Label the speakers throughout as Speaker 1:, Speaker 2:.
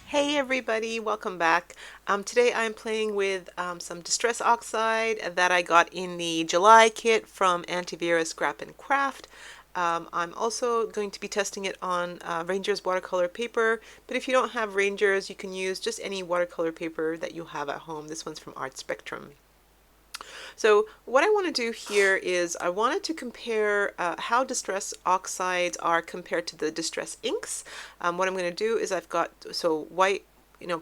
Speaker 1: Hey everybody, welcome back. Today I'm playing with some Distress Oxide that I got in the July kit from Aunty Vera Scrap and Craft. I'm also going to be testing it on Ranger's watercolor paper, but if you don't have Ranger's, you can use just any watercolor paper that you have at home. This one's from Art Spectrum. So what I want to do here is I wanted to compare how distress oxides are compared to the distress inks. What I'm going to do is I've got white,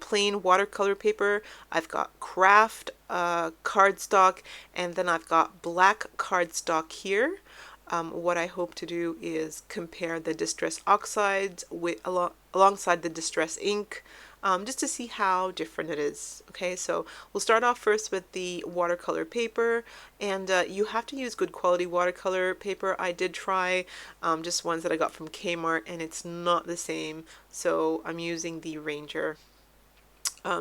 Speaker 1: plain watercolor paper. I've got kraft cardstock, and then I've got black cardstock here. What I hope to do is compare the distress oxides alongside the distress ink, just to see how different it is. Okay, so we'll start off first with the watercolor paper, and you have to use good quality watercolor paper. I did try just ones that I got from Kmart, and it's not the same, so I'm using the Ranger.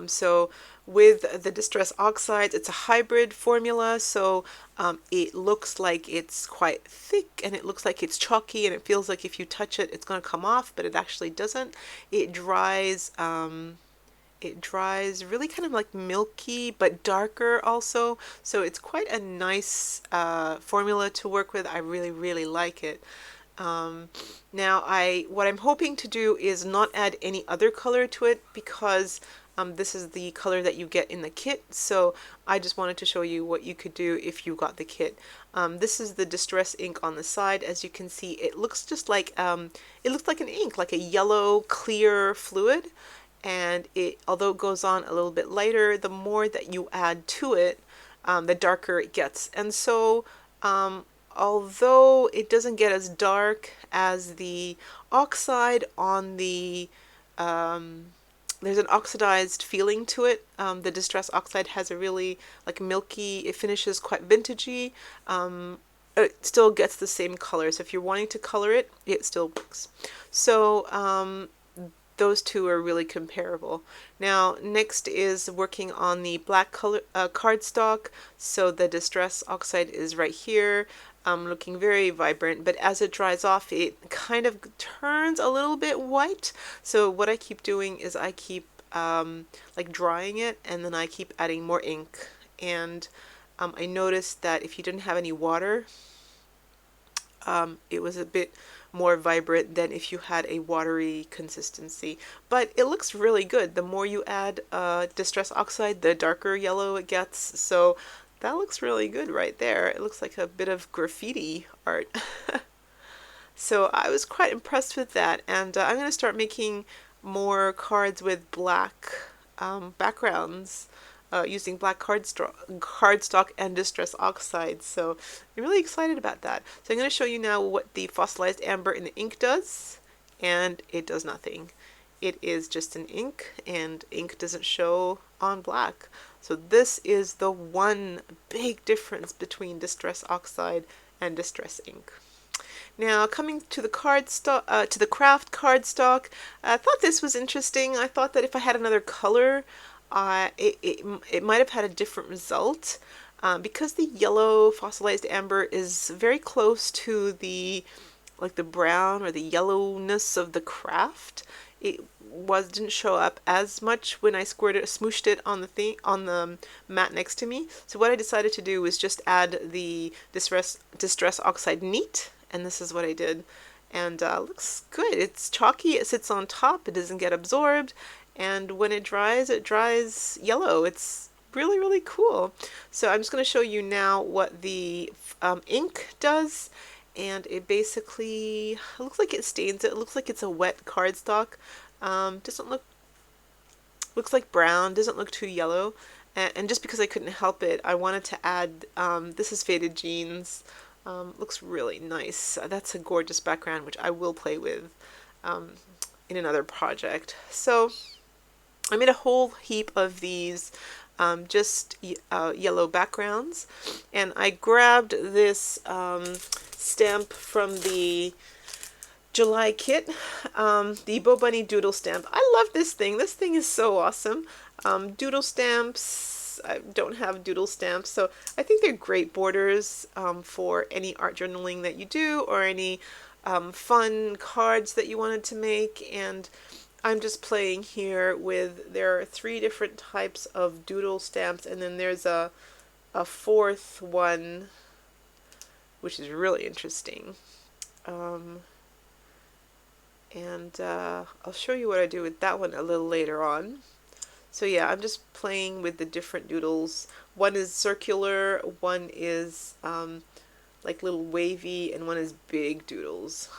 Speaker 1: So with the Distress Oxides, it's a hybrid formula, so it looks like it's quite thick and it looks like it's chalky and it feels like if you touch it, it's going to come off, but it actually doesn't. It dries really kind of like milky but darker also, so it's quite a nice formula to work with. I really like it. Now what I'm hoping to do is not add any other color to it because this is the color that you get in the kit, so I just wanted to show you what you could do if you got the kit. This is the distress ink on the side. As you can see, it looks just like it looks like an ink, like a yellow clear fluid, and although it goes on a little bit lighter, the more that you add to it, the darker it gets. And so although it doesn't get as dark as the oxide on the there's an oxidized feeling to it. The Distress Oxide has a really like milky, it finishes quite vintagey. It still gets the same color, so if you're wanting to color it, it still works. So those two are really comparable. Now next is working on the black color cardstock. So the Distress Oxide is right here, looking very vibrant, but as it dries off it kind of turns a little bit white. So what I keep doing is I keep like drying it, and then I keep adding more ink. And I noticed that if you didn't have any water, it was a bit more vibrant than if you had a watery consistency, but it looks really good. The more you add Distress Oxide, the darker yellow it gets, so that looks really good right there. It looks like a bit of graffiti art. So I was quite impressed with that, and I'm going to start making more cards with black backgrounds, using black cardstock and Distress Oxide. So I'm really excited about that. So I'm going to show you now what the Fossilized Amber in the ink does, and it does nothing. It is just an ink, and ink doesn't show on black. So this is the one big difference between Distress Oxide and Distress ink. Now coming to the to the kraft cardstock, I thought this was interesting. I thought that if I had another color, it might have had a different result. Because the yellow fossilized amber is very close to the brown or the yellowness of the kraft, it didn't show up as much when I smooshed it on the mat next to me. So what I decided to do was just add the Distress Oxide neat, and this is what I did. And looks good. It's chalky, it sits on top, it doesn't get absorbed, and when it dries yellow. It's really cool. So I'm just going to show you now what the ink does, and it basically looks like it stains it. It looks like it's a wet cardstock. Looks like brown, doesn't look too yellow. And just because I couldn't help it, I wanted to add, this is Faded Jeans. Looks really nice. That's a gorgeous background, which I will play with in another project. So I made a whole heap of these just yellow backgrounds, and I grabbed this stamp from the July kit, the Bo Bunny Doodle stamp. I love this thing. This thing is so awesome. Doodle stamps, I don't have doodle stamps, so I think they're great borders for any art journaling that you do, or any fun cards that you wanted to make. And I'm just playing here with, there are 3 different types of doodle stamps, and then there's a fourth one, which is really interesting. I'll show you what I do with that one a little later on. So yeah, I'm just playing with the different doodles. One is circular, one is like little wavy, and one is big doodles.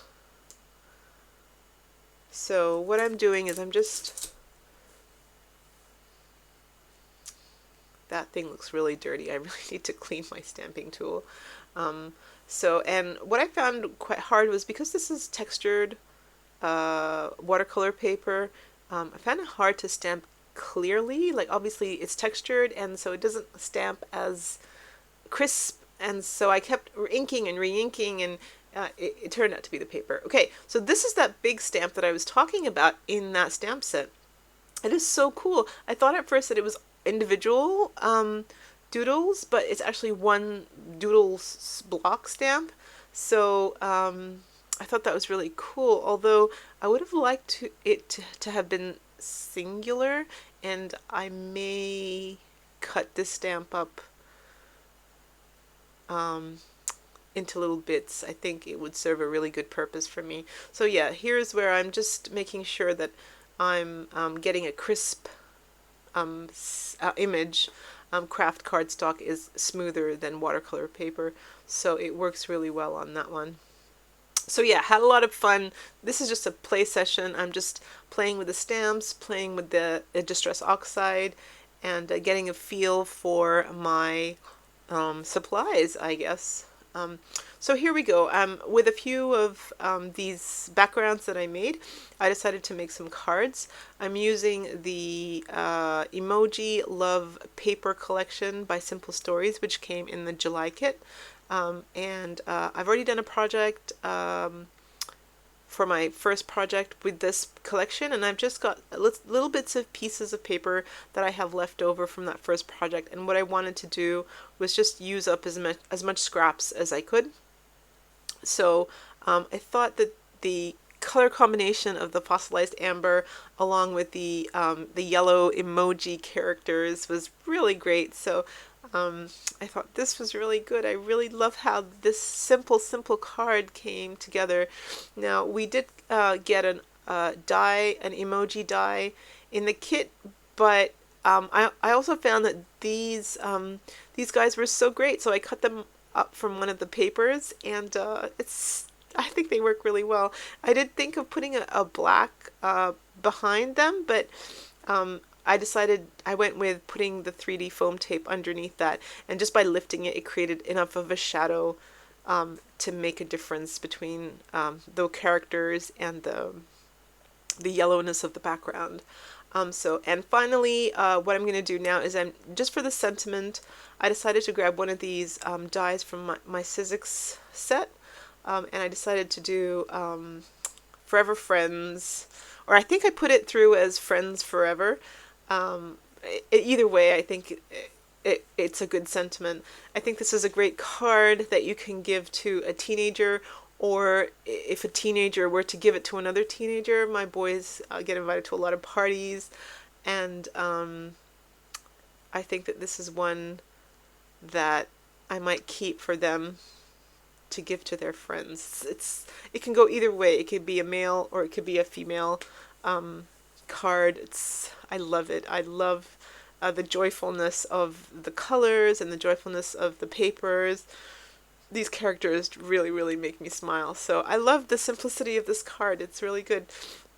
Speaker 1: So what I'm doing is I'm just, that thing looks really dirty. I really need to clean my stamping tool. And what I found quite hard was, because this is textured watercolor paper, I found it hard to stamp clearly. Like, obviously it's textured, and so it doesn't stamp as crisp, and so I kept inking and re-inking, and it turned out to be the paper. Okay, so this is that big stamp that I was talking about in that stamp set. It is so cool. I thought at first that it was individual doodles, but it's actually one doodle block stamp. So I thought that was really cool, although I would have liked it to have been singular, and I may cut this stamp up into little bits. I think it would serve a really good purpose for me. So yeah, here's where I'm just making sure that I'm getting a crisp image. Kraft cardstock is smoother than watercolor paper, so it works really well on that one. So yeah, had a lot of fun. This is just a play session. I'm just playing with the stamps, playing with the Distress Oxide, and getting a feel for my supplies, I guess. So here we go. With a few of these backgrounds that I made, I decided to make some cards. I'm using the Emoji Love Paper collection by Simple Stories, which came in the July kit. I've already done a project for my first project with this collection, and I've just got little bits of pieces of paper that I have left over from that first project, and what I wanted to do was just use up as much scraps as I could. So I thought that the color combination of the fossilized amber along with the yellow emoji characters was really great. So I thought this was really good. I really love how this simple card came together. Now, we did get an emoji die in the kit, but I also found that these guys were so great, so I cut them up from one of the papers, and I think they work really well. I did think of putting a black behind them, but I went with putting the 3D foam tape underneath that, and just by lifting it, it created enough of a shadow to make a difference between the characters and the yellowness of the background. And finally, what I'm going to do now is, just for the sentiment, I decided to grab one of these dies from my Sizzix set, and I decided to do Forever Friends, or I think I put it through as Friends Forever. Either way, I think it's a good sentiment. I think this is a great card that you can give to a teenager, or if a teenager were to give it to another teenager. My boys get invited to a lot of parties, and I think that this is one that I might keep for them to give to their friends. It can go either way. It could be a male or it could be a female card. I love it. I love the joyfulness of the colors and the joyfulness of the papers. These characters really, really make me smile. So I love the simplicity of this card. It's really good.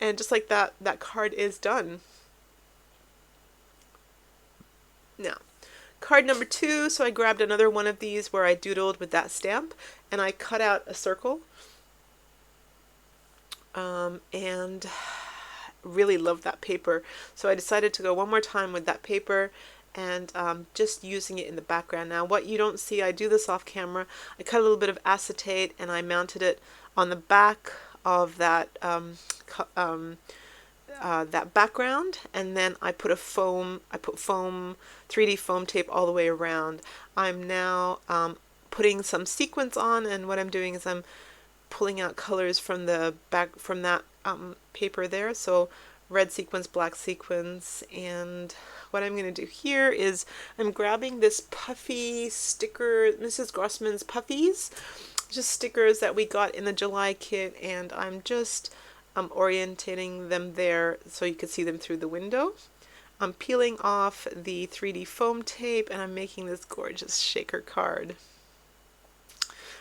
Speaker 1: And just like that, that card is done. Now, card number 2. So I grabbed another one of these where I doodled with that stamp, and I cut out a circle. And really love that paper, so I decided to go one more time with that paper, and just using it in the background. Now, what you don't see, I do this off camera, I cut a little bit of acetate and I mounted it on the back of that that background, and then I put 3D foam tape all the way around. I'm now putting some sequins on, and what I'm doing is I'm pulling out colors from the back from that paper there. So red sequins, black sequins, and what I'm going to do here is I'm grabbing this puffy sticker, Mrs. Grossman's Puffies, just stickers that we got in the July kit, and I'm just orientating them there so you can see them through the window. I'm peeling off the 3D foam tape, and I'm making this gorgeous shaker card.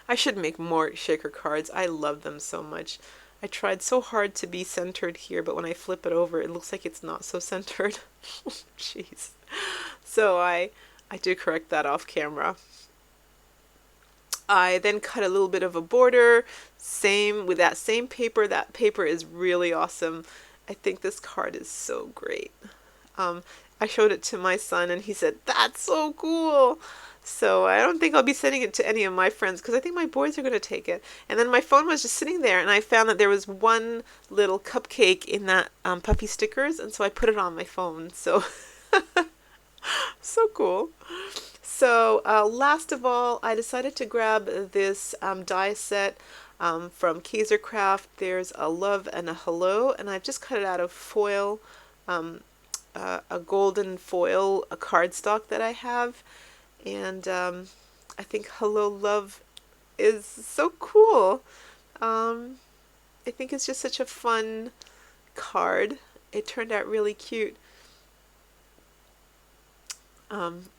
Speaker 1: I should make more shaker cards. I love them so much. I tried so hard to be centered here, but when I flip it over, it looks like it's not so centered. Jeez. So I do correct that off camera. I then cut a little bit of a border, same with that same paper. That paper is really awesome. I think this card is so great. I showed it to my son and he said, "That's so cool." So I don't think I'll be sending it to any of my friends because I think my boys are going to take it. And then my phone was just sitting there and I found that there was one little cupcake in that puffy stickers, and so I put it on my phone. So so cool. So last of all, I decided to grab this die set from Kraft. There's a love and a hello, and I've just cut it out of foil, a golden foil, a cardstock that I have. And I think Hello Love is so cool. I think it's just such a fun card. It turned out really cute.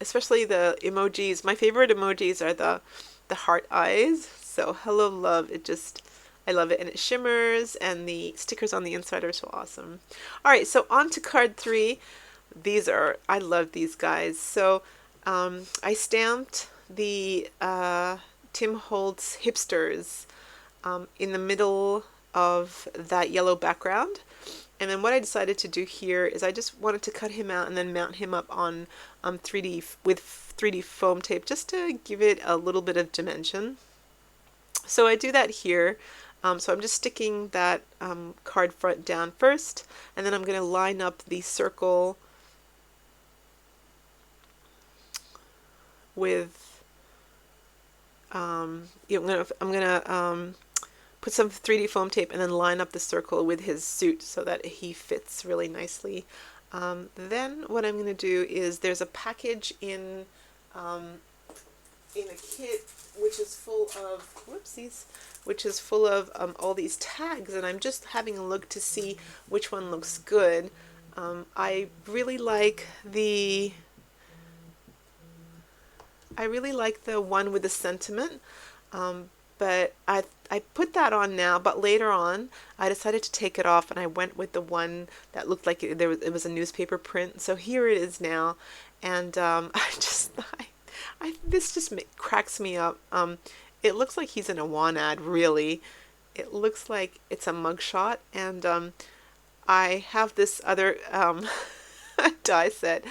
Speaker 1: Especially the emojis. My favorite emojis are the heart eyes. So Hello Love, I love it, and it shimmers, and the stickers on the inside are so awesome. All right, so on to card 3. I love these guys. So I stamped the Tim Holtz Hipsters in the middle of that yellow background. And then what I decided to do here is I just wanted to cut him out and then mount him up on 3D with 3D foam tape just to give it a little bit of dimension. So I do that here. So I'm just sticking that card front down first, and then I'm going to line up the circle with I'm gonna put some 3D foam tape and then line up the circle with his suit so that he fits really nicely. Then what I'm going to do is there's a package in a kit which is full of all these tags, and I'm just having a look to see which one looks good. I really like the one with the sentiment, but I put that on now, but later on I decided to take it off and I went with the one that looked like it was a newspaper print. So here it is now, and this just cracks me up. It looks like he's in a want ad, really. It looks like it's a mugshot, and I have this other die set,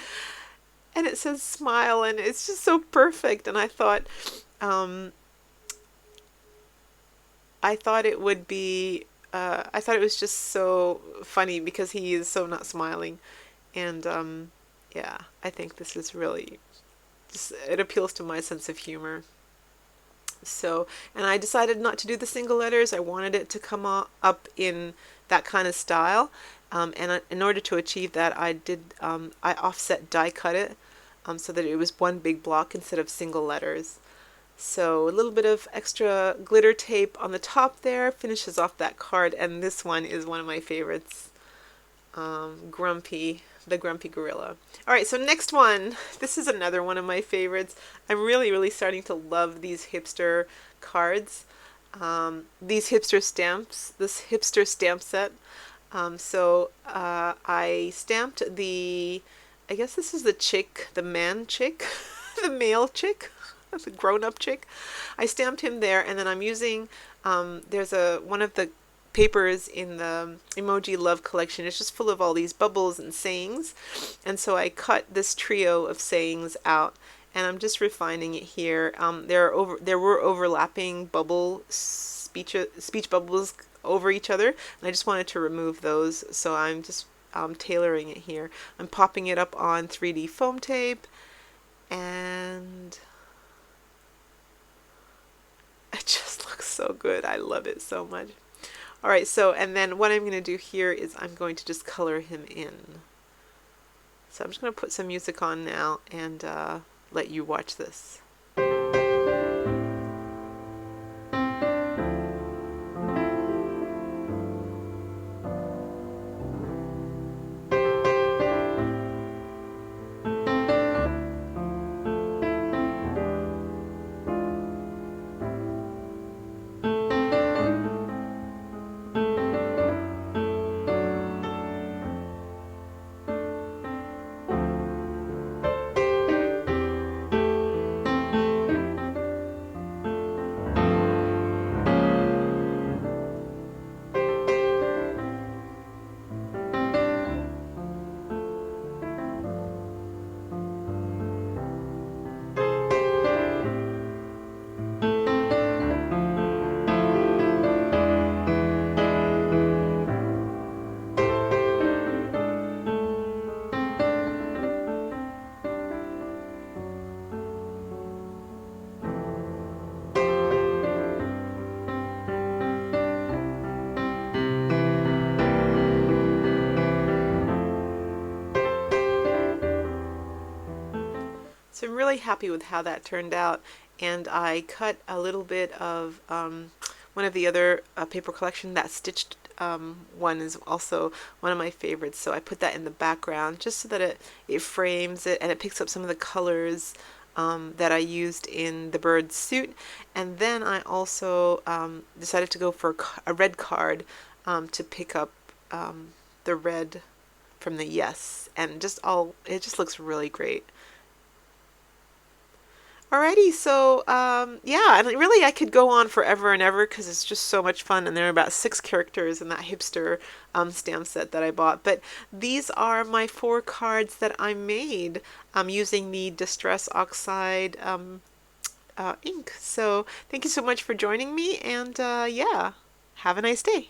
Speaker 1: and it says smile, and it's just so perfect. And I thought it would be, I thought it was just so funny because he is so not smiling. And yeah, I think this is really, it appeals to my sense of humor. So, and I decided not to do the single letters. I wanted it to come up in that kind of style. And in order to achieve that, I offset die cut it so that it was one big block instead of single letters. So a little bit of extra glitter tape on the top there finishes off that card, and this one is one of my favorites, the Grumpy Gorilla. Alright, so next one. This is another one of my favorites. I'm really starting to love these hipster cards. These hipster stamps, this hipster stamp set. So I stamped I guess this is the man chick, the male chick. That's a grown-up chick. I stamped him there, and then I'm using, there's one of the papers in the Emoji Love collection. It's just full of all these bubbles and sayings, and so I cut this trio of sayings out, and I'm just refining it here. There were overlapping speech bubbles over each other, and I just wanted to remove those, so I'm just tailoring it here. I'm popping it up on 3D foam tape, and it just looks so good. I love it so much. All right, so, and then what I'm going to do here is I'm going to just color him in. So I'm just going to put some music on now and let you watch this. So I'm really happy with how that turned out, and I cut a little bit of one of the other paper collection. That stitched one is also one of my favorites, so I put that in the background just so that it frames it and it picks up some of the colors that I used in the bird's suit. And then I also decided to go for a red card to pick up the red from the yes, and it just looks really great. Alrighty, so yeah, and really I could go on forever and ever because it's just so much fun, and there are about 6 characters in that hipster stamp set that I bought. But these are my 4 cards that I made using the Distress Oxide ink. So thank you so much for joining me, and yeah, have a nice day.